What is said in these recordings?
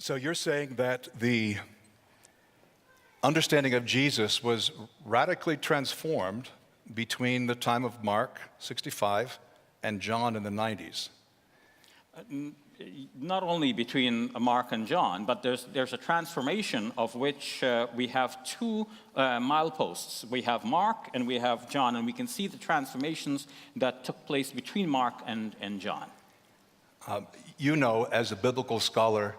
So you're saying that the understanding of Jesus was radically transformed between the time of Mark, 65, and John in the 90s. Not only between Mark and John, but there's a transformation of which we have two mileposts. We have Mark and we have John, and we can see the transformations that took place between Mark and John. You know, as a biblical scholar,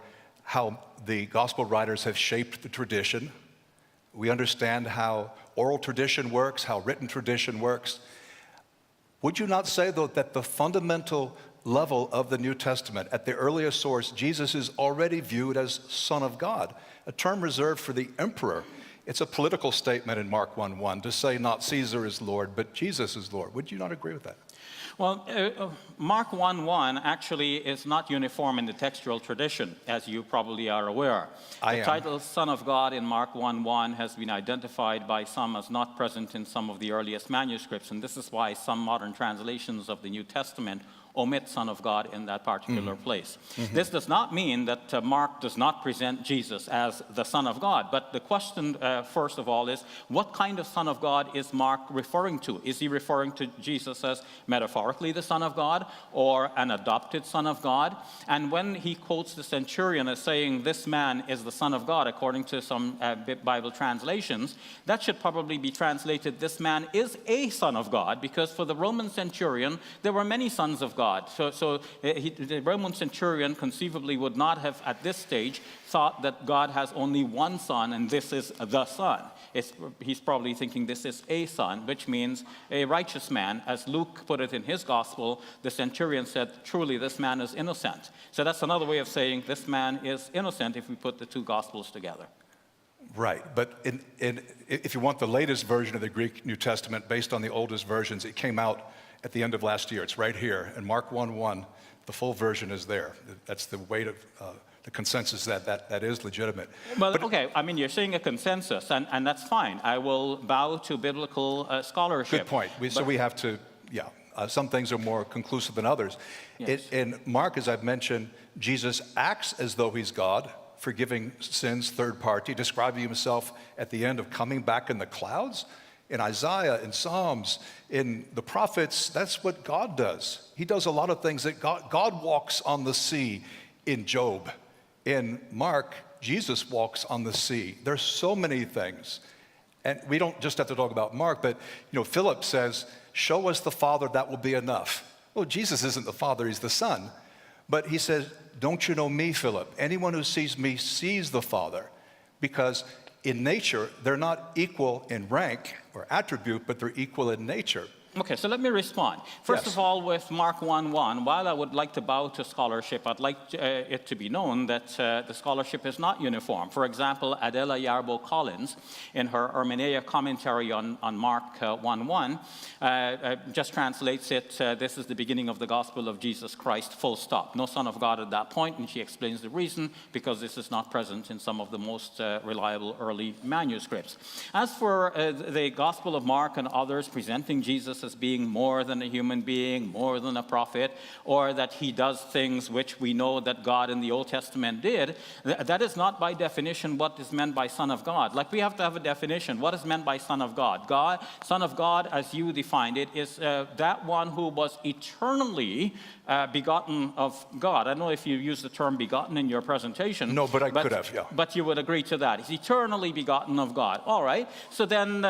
how the gospel writers have shaped the tradition. We understand how oral tradition works, how written tradition works. Would you not say, though, that the fundamental level of the New Testament, at the earliest source, Jesus is already viewed as Son of God, a term reserved for the emperor? It's a political statement in Mark 1:1 to say not Caesar is Lord, but Jesus is Lord. Would you not agree with that? Well, Mark 1:1 actually is not uniform in the textual tradition, as you probably are aware. The title Son of God in Mark 1:1 has been identified by some as not present in some of the earliest manuscripts, and this is why some modern translations of the New Testament omit Son of God in that particular place. This does not mean that Mark does not present Jesus as the Son of God, but the question, first of all, is what kind of Son of God is Mark referring to? Is he referring to Jesus as metaphorically the Son of God, or an adopted Son of God? And when he quotes the centurion as saying, this man is the Son of God, according to some Bible translations, that should probably be translated, this man is a Son of God, because for the Roman centurion, there were many sons of God. So the Roman centurion conceivably would not have, at this stage, thought that God has only one son, and this is the son. He's probably thinking this is a son, which means a righteous man. As Luke put it in his gospel, the centurion said, truly, this man is innocent. So that's another way of saying this man is innocent if we put the two gospels together. Right, but if you want the latest version of the Greek New Testament, based on the oldest versions, it came out at the end of last year. It's right here. In Mark 1:1, the full version is there. That's the weight of the consensus that is legitimate. Well, okay, I mean, you're saying a consensus, and that's fine. I will bow to biblical scholarship. Good point. So we have to, some things are more conclusive than others. Yes. In Mark, as I've mentioned, Jesus acts as though he's God, forgiving sins, third party, describing himself at the end of coming back in the clouds. In Isaiah, in Psalms, in the prophets, that's what God does. He does a lot of things that God walks on the sea in Job. In Mark, Jesus walks on the sea. There's so many things. And we don't just have to talk about Mark, but Philip says, show us the Father, that will be enough. Well, Jesus isn't the Father, he's the Son. But he says, don't you know me, Philip? Anyone who sees me sees the Father. Because in nature, they're not equal in rank or attribute, but they're equal in nature. Okay, so let me respond. First of all, with Mark 1:1, while I would like to bow to scholarship, I'd like it to be known that the scholarship is not uniform. For example, Adela Yarbo Collins, in her Hermeneia commentary on Mark 1:1, just translates it, this is the beginning of the gospel of Jesus Christ, full stop. No Son of God at that point, and she explains the reason, because this is not present in some of the most reliable early manuscripts. As for the Gospel of Mark and others presenting Jesus as being more than a human being, more than a prophet, or that he does things which we know that God in the Old Testament did, that is not by definition what is meant by Son of God. Like, we have to have a definition. What is meant by Son of God? Son of God, as you defined it, is that one who was eternally begotten of God. I don't know if you use the term begotten in your presentation. No, but I could have, yeah. But you would agree to that. He's eternally begotten of God. All right. So then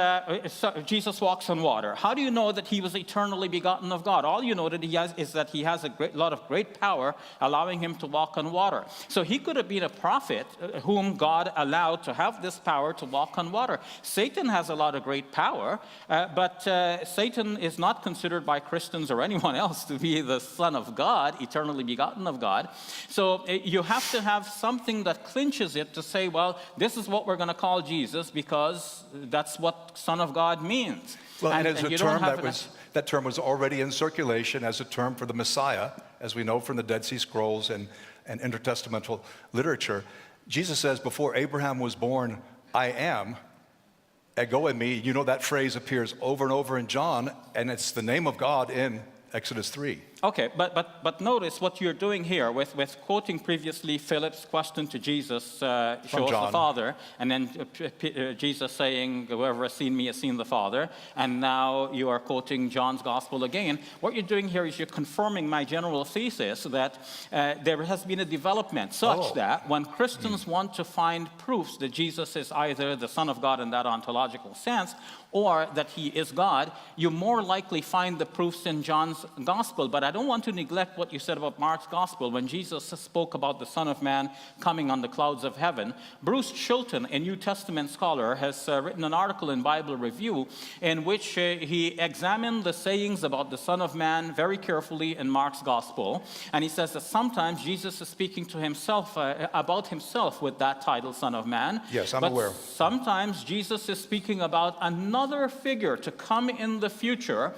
Jesus walks on water. How do you know that he was eternally begotten of God? All you know that he has is that he has a lot of great power allowing him to walk on water. So he could have been a prophet whom God allowed to have this power to walk on water. Satan has a lot of great power, but Satan is not considered by Christians or anyone else to be the Son of God, eternally begotten of God. So you have to have something that clinches it to say, well, this is what we're going to call Jesus because that's what Son of God means. Well, and as a term that term was already in circulation as a term for the Messiah, as we know from the Dead Sea Scrolls and intertestamental literature. Jesus says, before Abraham was born, I am, ego eimi. You know that phrase appears over and over in John, and it's the name of God in Exodus 3. Okay, but notice what you're doing here with quoting previously Philip's question to Jesus, show us the Father, and then Jesus saying, whoever has seen me has seen the Father, and now you are quoting John's Gospel again. What you're doing here is you're confirming my general thesis that there has been a development such that when Christians want to find proofs that Jesus is either the Son of God in that ontological sense, or that he is God, you more likely find the proofs in John's Gospel. But I don't want to neglect what you said about Mark's Gospel. When Jesus spoke about the Son of Man coming on the clouds of heaven, Bruce Chilton, a New Testament scholar, has written an article in Bible Review in which he examined the sayings about the Son of Man very carefully in Mark's Gospel. And he says that sometimes Jesus is speaking to himself, about himself with that title, Son of Man. Yes, I'm aware. Sometimes Jesus is speaking about another figure to come in the future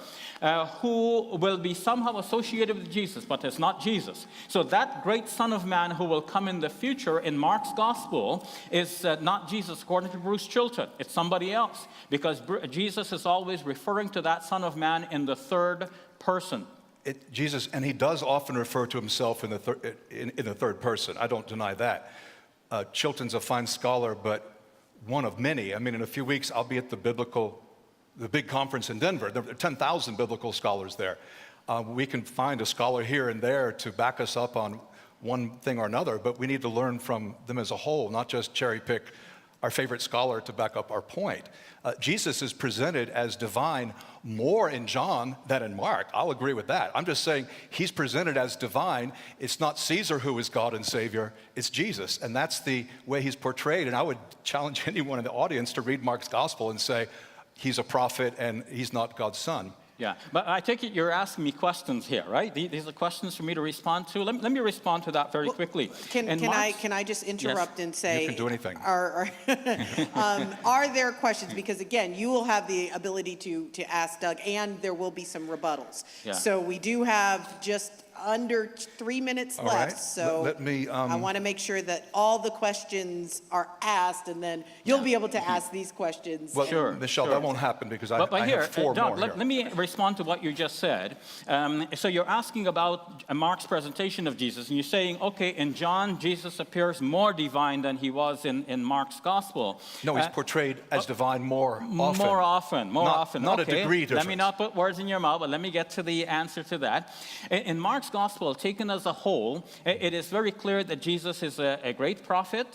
who will be somehow associated with Jesus, but it's not Jesus. So that great Son of Man who will come in the future in Mark's Gospel is not Jesus, according to Bruce Chilton. It's somebody else, because Jesus is always referring to that Son of Man in the third person. Jesus, and he does often refer to himself in the third person. I don't deny that. Chilton's a fine scholar, but one of many. I mean, in a few weeks, I'll be at the big conference in Denver. There are 10,000 biblical scholars there. We can find a scholar here and there to back us up on one thing or another, but we need to learn from them as a whole, not just cherry pick our favorite scholar to back up our point. Jesus is presented as divine more in John than in Mark. I'll agree with that. I'm just saying he's presented as divine. It's not Caesar who is God and Savior, it's Jesus. And that's the way he's portrayed. And I would challenge anyone in the audience to read Mark's gospel and say, he's a prophet and he's not God's son. Yeah, but I take it you're asking me questions here, right? These are questions for me to respond to. Let me respond to that very quickly. Can I just interrupt and say... You can do anything. Are there questions? Because again, you will have the ability to ask Doug, and there will be some rebuttals. Yeah. So we do have just under 3 minutes left. Right. So let me, I want to make sure that all the questions are asked, and then you'll be able to ask these questions. Well, sure, Michelle, sure. that won't happen because I here, have four Doug, more here. let me respond to what you just said. So you're asking about Mark's presentation of Jesus, and you're saying, okay, in John, Jesus appears more divine than he was in Mark's gospel. No, he's portrayed as divine more often. More often. Not okay. a degree difference. Let me not put words in your mouth, but let me get to the answer to that. In Mark's gospel, taken as a whole, it is very clear that Jesus is a great prophet.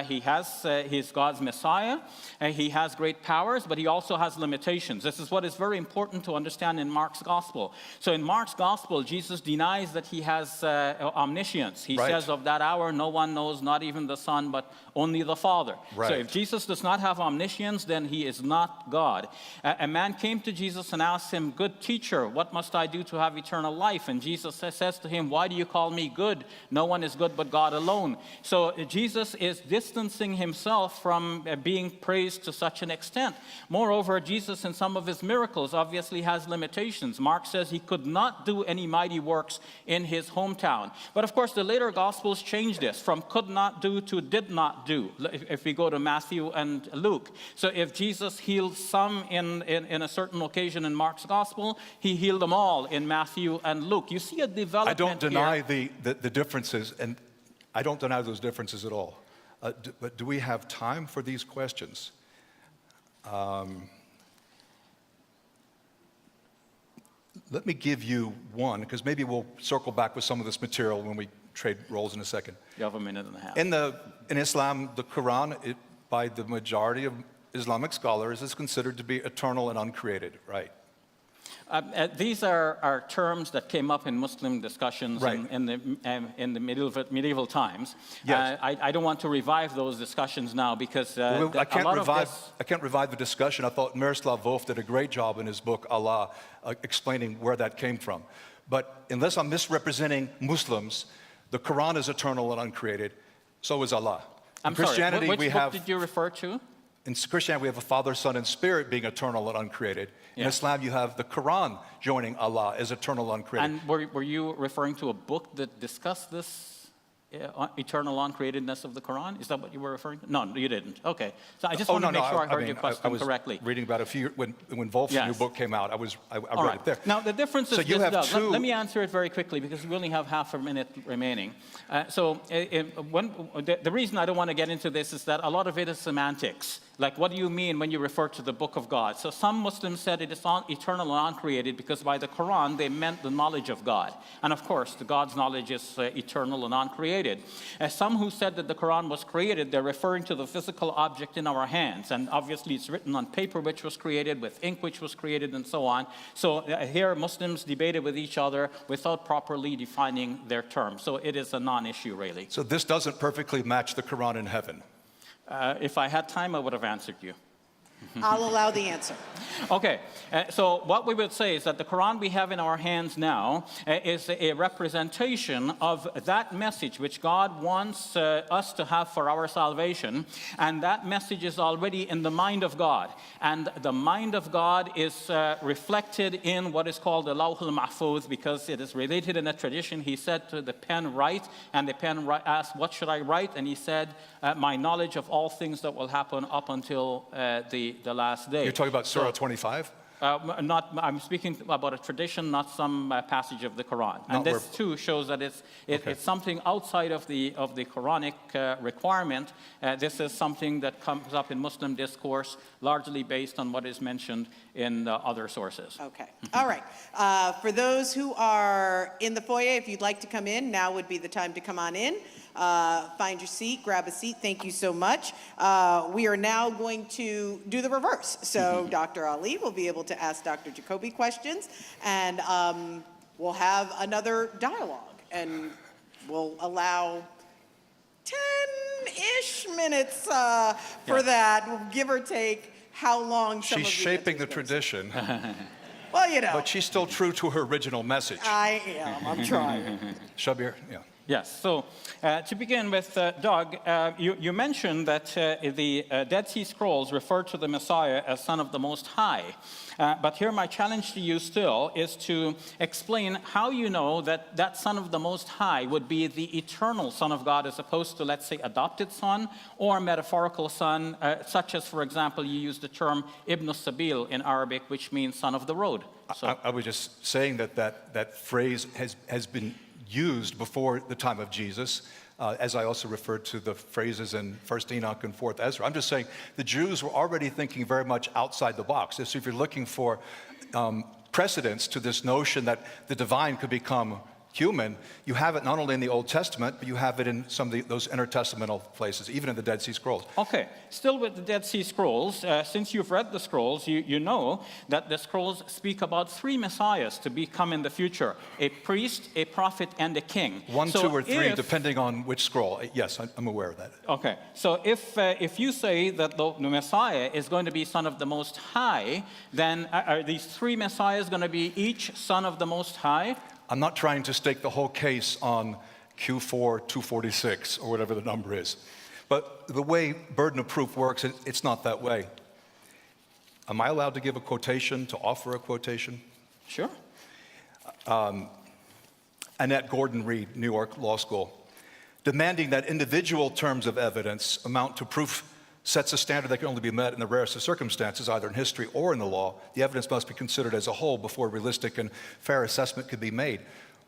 He's God's Messiah. He has great powers, but he also has limitations. This is what is very important to understand in Mark's gospel. So in Mark's gospel, Jesus denies that he has omniscience. He says of that hour, no one knows, not even the Son, but only the Father. Right. So if Jesus does not have omniscience, then he is not God. A man came to Jesus and asked him, "Good teacher, what must I do to have eternal life?" And Jesus says to him, "Why do you call me good? No one is good but God alone." So Jesus is distancing himself from being praised to such an extent. Moreover, Jesus in some of his miracles obviously has limitations. Mark says he could not do any mighty works in his hometown. But of course, the later Gospels change this from could not do to did not do, if we go to Matthew and Luke. So if Jesus healed some in a certain occasion in Mark's Gospel, he healed them all in Matthew and Luke. You see a development I don't deny here. the differences, and I don't deny those differences at all. But do we have time for these questions? Let me give you one, because maybe we'll circle back with some of this material when we trade roles in a second. You have a minute and a half. In Islam, the Quran, by the majority of Islamic scholars, is considered to be eternal and uncreated, right? These are terms that came up in Muslim discussions in the medieval times. Yes. I don't want to revive those discussions now because I can't revive the discussion. I thought Miroslav Volf did a great job in his book, Allah, explaining where that came from. But unless I'm misrepresenting Muslims, the Quran is eternal and uncreated. So is Allah. I'm sorry, which book did you refer to? In Christianity, we have a Father, Son, and Spirit being eternal and uncreated. In Islam, you have the Quran joining Allah as eternal and uncreated. And were you referring to a book that discussed this? eternal uncreatedness of the Quran? Is that what you were referring to? No, you didn't. Okay. So I just Oh, want to no, make sure I heard mean, your question correctly. I was reading about a few, when Wolf's Yes. new book came out, I All read right. it there. Now, the difference is So you this, have Doug. two- Let me answer it very quickly because we only have half a minute remaining. The reason I don't want to get into this is that a lot of it is semantics. Like, what do you mean when you refer to the book of God? So some Muslims said it is eternal and uncreated because by the Quran, they meant the knowledge of God. And of course, God's knowledge is eternal and uncreated. Some who said that the Quran was created, they're referring to the physical object in our hands. And obviously, it's written on paper, which was created, with ink, which was created, and so on. So here, Muslims debated with each other without properly defining their terms. So it is a non-issue, really. So this doesn't perfectly match the Quran in heaven. If I had time, I would have answered you. I'll allow the answer. Okay, so what we would say is that the Quran we have in our hands now is a representation of that message which God wants us to have for our salvation, and that message is already in the mind of God. And the mind of God is reflected in what is called the Lawh al-Mahfuz, because it is related in a tradition. He said to the pen, write, and the pen asked, what should I write? And he said, my knowledge of all things that will happen up until the last day. You're talking about Surah 25? I'm speaking about a tradition, not some passage of the Quran. And this too shows that it's something outside of the Quranic requirement. This is something that comes up in Muslim discourse, largely based on what is mentioned in other sources. Okay. All right. For those who are in the foyer, if you'd like to come in, now would be the time to come on in. Find your seat, grab a seat. Thank you so much. We are now going to do the reverse. So Dr. Ali will be able to ask Dr. Jacoby questions, and we'll have another dialogue, and we'll allow 10-ish minutes for that, give or take how long some She's of the shaping the answers goes. tradition, Well, you know. but she's still true to her original message. I am. I'm trying. Shabir, yeah. Yes. So to begin with, Doug, you mentioned that the Dead Sea Scrolls refer to the Messiah as Son of the Most High. But here my challenge to you still is to explain how you know that that Son of the Most High would be the eternal Son of God as opposed to, let's say, adopted son or metaphorical son, such as, for example, you use the term Ibn Sabil in Arabic, which means son of the road. So, I was just saying that phrase has been used before the time of Jesus, as I also referred to the phrases in 1st Enoch and 4th Ezra. I'm just saying the Jews were already thinking very much outside the box. So if you're looking for precedents to this notion that the divine could become human, you have it not only in the Old Testament, but you have it in some of those intertestamental places, even in the Dead Sea Scrolls. Okay, still with the Dead Sea Scrolls, since you've read the scrolls, you know that the scrolls speak about 3 messiahs to become in the future: a priest, a prophet, and a king. 1, 2, or 3, depending on which scroll. Yes, I'm aware of that. Okay, so if you say that the Messiah is going to be Son of the Most High, then are these 3 messiahs going to be each Son of the Most High? I'm not trying to stake the whole case on Q4 246 or whatever the number is. But the way burden of proof works, it's not that way. Am I allowed to give a quotation, to offer a quotation? Sure. Annette Gordon Reed, New York Law School. Demanding that individual terms of evidence amount to proof sets a standard that can only be met in the rarest of circumstances, either in history or in the law. The evidence must be considered as a whole before realistic and fair assessment can be made.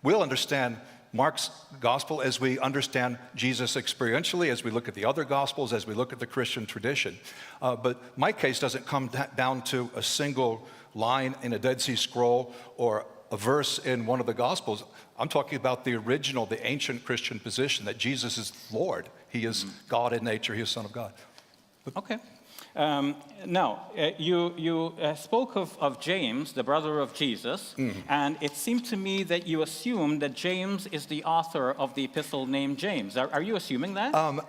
We'll understand Mark's gospel as we understand Jesus experientially, as we look at the other gospels, as we look at the Christian tradition. But my case doesn't come down to a single line in a Dead Sea Scroll or a verse in one of the gospels. I'm talking about the original, the ancient Christian position that Jesus is Lord. He is God in nature. He is Son of God. Okay. Now, you spoke of James, the brother of Jesus, and it seemed to me that you assumed that James is the author of the epistle named James. Are you assuming that?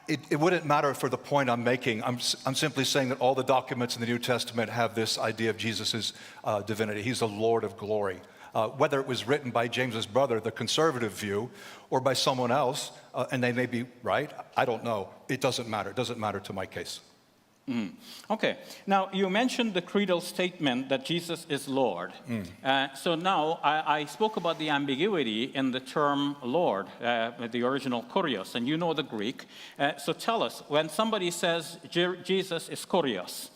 It wouldn't matter for the point I'm making. I'm simply saying that all the documents in the New Testament have this idea of Jesus' divinity. He's the Lord of glory. Whether it was written by James's brother, the conservative view, or by someone else, and they may be right, I don't know. It doesn't matter. It doesn't matter to my case. Okay. Now, you mentioned the creedal statement that Jesus is Lord. So now, I spoke about the ambiguity in the term Lord, the original kurios, and you know the Greek. So tell us, when somebody says Jesus is kurios,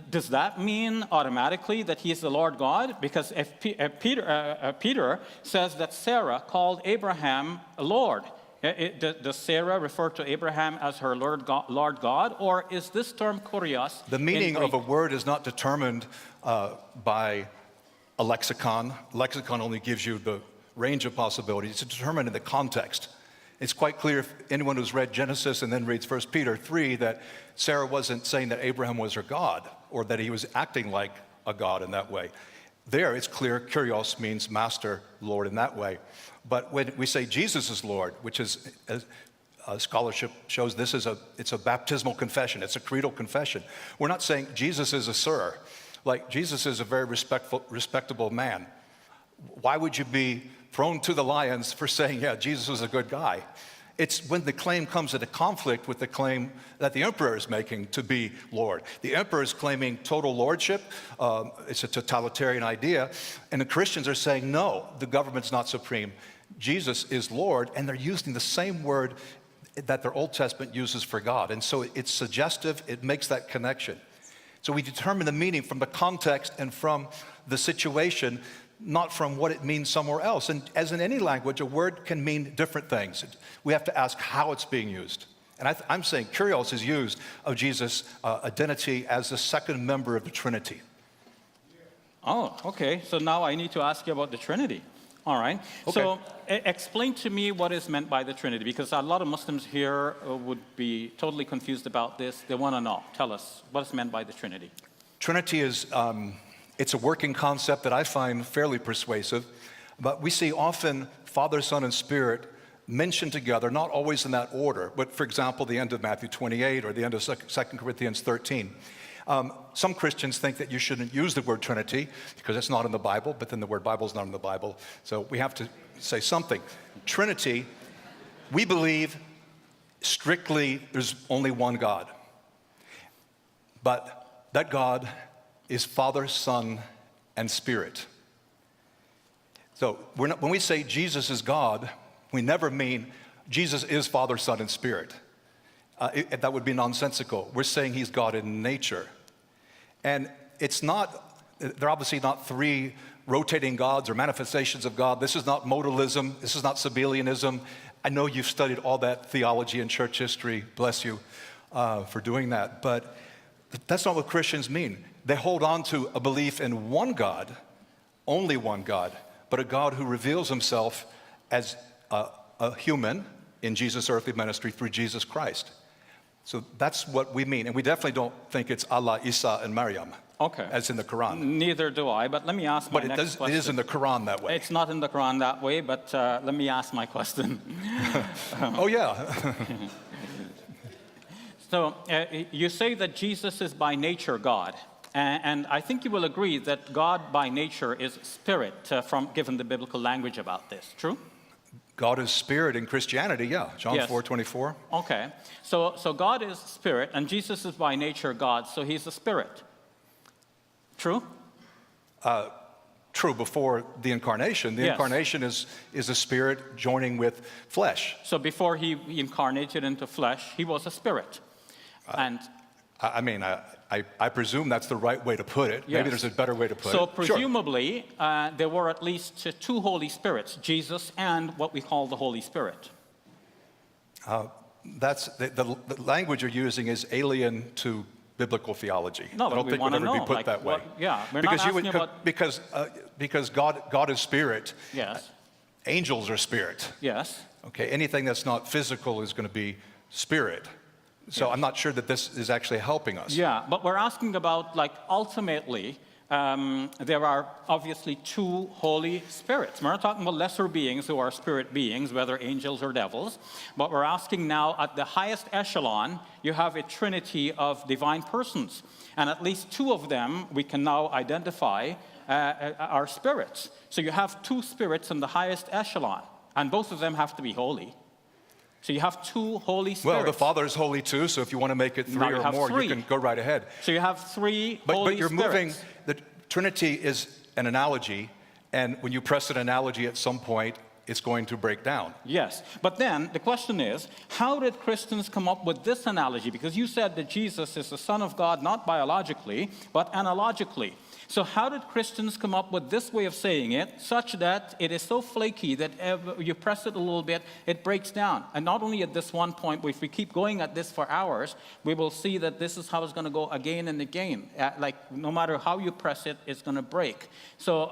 does that mean automatically that he is the Lord God? Because if Peter says that Sarah called Abraham Lord, does Sarah refer to Abraham as her Lord God, or is this term kurios? The meaning of a word is not determined by a lexicon. Lexicon only gives you the range of possibilities. It's determined in the context. It's quite clear if anyone who's read Genesis and then reads 1 Peter 3 that Sarah wasn't saying that Abraham was her God or that he was acting like a God in that way. There, it's clear, kurios means master, Lord in that way. But when we say Jesus is Lord, which is, scholarship shows it's a baptismal confession, it's a creedal confession. We're not saying Jesus is a sir, like Jesus is a very respectable man. Why would you be thrown to the lions for saying, yeah, Jesus was a good guy? It's when the claim comes into conflict with the claim that the emperor is making to be Lord. The emperor is claiming total lordship. It's a totalitarian idea. And the Christians are saying, no, the government's not supreme. Jesus is Lord. And they're using the same word that their Old Testament uses for God. And so it's suggestive. It makes that connection. So we determine the meaning from the context and from the situation, not from what it means somewhere else. And as in any language, a word can mean different things. We have to ask how it's being used. And I'm saying kurios is used of Jesus' identity as the second member of the Trinity. Oh, okay. So now I need to ask you about the Trinity. All right. Okay. So explain to me what is meant by the Trinity, because a lot of Muslims here would be totally confused about this. They want to know. Tell us what is meant by the Trinity. Trinity is... it's a working concept that I find fairly persuasive, but we see often Father, Son, and Spirit mentioned together, not always in that order, but for example, the end of Matthew 28 or the end of 2 Corinthians 13. Some Christians think that you shouldn't use the word Trinity because it's not in the Bible, but then the word Bible is not in the Bible, so we have to say something. Trinity, we believe strictly there's only one God, but that God is Father, Son, and Spirit. So when we say Jesus is God, we never mean Jesus is Father, Son, and Spirit. That would be nonsensical. We're saying he's God in nature. And they're obviously not three rotating gods or manifestations of God. This is not modalism. This is not Sabellianism. I know you've studied all that theology and church history. Bless you for doing that. But that's not what Christians mean. They hold on to a belief in one God, only one God, but a God who reveals himself as a human in Jesus' earthly ministry through Jesus Christ. So that's what we mean. And we definitely don't think it's Allah, Isa, and Maryam, okay, as in the Quran. Neither do I, but let me ask my next question. It is in the Quran that way. It's not in the Quran that way, but let me ask my question. Oh, yeah. So you say that Jesus is by nature God. And I think you will agree that God by nature is spirit, given the biblical language about this. True? God is spirit in Christianity, yeah. John 4:24. Okay. So God is spirit, and Jesus is by nature God, so he's a spirit. True? True, before the incarnation. The incarnation is a spirit joining with flesh. So before he incarnated into flesh, he was a spirit. I presume that's the right way to put it. Yes. Maybe there's a better way to put it. So presumably, there were at least two Holy Spirits, Jesus and what we call the Holy Spirit. That's the language you're using is alien to biblical theology. No, but I don't think it would ever be put that way. We're not asking about... Because God is spirit. Yes. Angels are spirit. Yes. Okay, anything that's not physical is going to be spirit. So I'm not sure that this is actually helping us. Yeah, but we're asking about, ultimately, there are obviously two Holy Spirits. We're not talking about lesser beings who are spirit beings, whether angels or devils, but we're asking now at the highest echelon, you have a trinity of divine persons. And at least two of them we can now identify are spirits. So you have two spirits in the highest echelon, and both of them have to be holy. So you have two Holy Spirits. Well, the Father is holy too, so if you want to make it Now three you or have more, three. you can go right ahead. So you have three But Holy you're Spirits. moving, the Trinity is an analogy, and when you press an analogy at some point, it's going to break down. Yes, but then the question is, how did Christians come up with this analogy? Because you said that Jesus is the Son of God, not biologically, but analogically. So how did Christians come up with this way of saying it, such that it is so flaky that you press it a little bit, it breaks down? And not only at this one point, but if we keep going at this for hours, we will see that this is how it's going to go again and again. Like no matter how you press it, it's going to break. So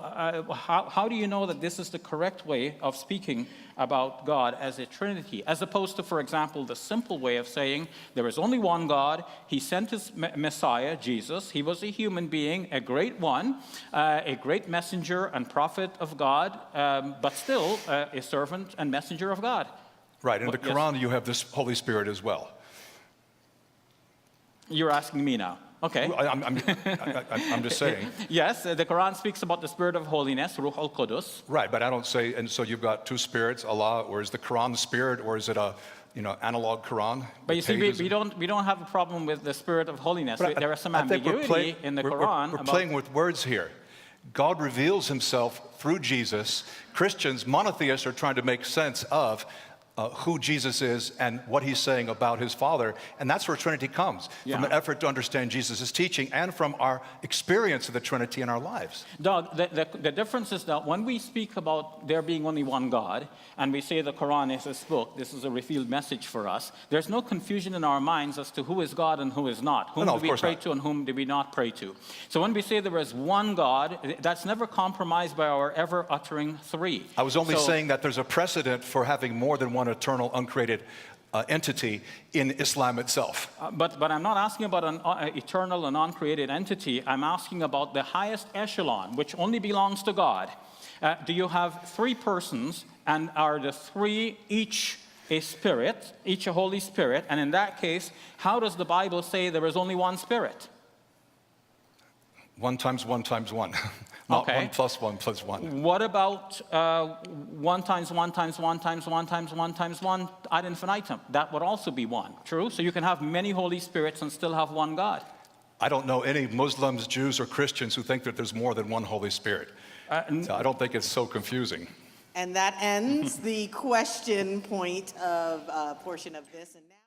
how do you know that this is the correct way of speaking about God as a Trinity, as opposed to, for example, the simple way of saying there is only one God, he sent his Messiah, Jesus, he was a human being, a great one, a great messenger and prophet of God, but still a servant and messenger of God. Right, in the Yes. Quran, you have this Holy Spirit as well. You're asking me now. Okay. I'm just saying. Yes, the Quran speaks about the spirit of holiness, Ruh al-Qudus. Right, but I don't say, and so you've got two spirits, Allah, or is the Quran the spirit, or is it a, analog Quran? But you see, we don't have a problem with the spirit of holiness. There is some I think ambiguity in the Quran. We're playing with words here. God reveals himself through Jesus. Christians, monotheists, are trying to make sense of who Jesus is and what he's saying about his Father. And that's where Trinity comes, from an effort to understand Jesus' teaching and from our experience of the Trinity in our lives. Doug, the difference is that when we speak about there being only one God, and we say the Quran is his book, this is a revealed message for us, there's no confusion in our minds as to who is God and who is not. Whom do we pray to and whom do we not pray to? So when we say there is one God, that's never compromised by our ever uttering three. I was only saying that there's a precedent for having more than one eternal, uncreated entity in Islam itself. But I'm not asking about an eternal and uncreated entity. I'm asking about the highest echelon, which only belongs to God. Do you have three persons, and are the three each a spirit, each a Holy Spirit? And in that case, how does the Bible say there is only one Spirit? 1 times 1 times 1. Not Okay. 1 plus 1 plus 1. What about 1 times 1 times 1 times 1 times 1 times 1 ad infinitum? That would also be one, true? So you can have many Holy Spirits and still have one God. I don't know any Muslims, Jews, or Christians who think that there's more than one Holy Spirit. So I don't think it's so confusing. And that ends the question point of portion of this. And now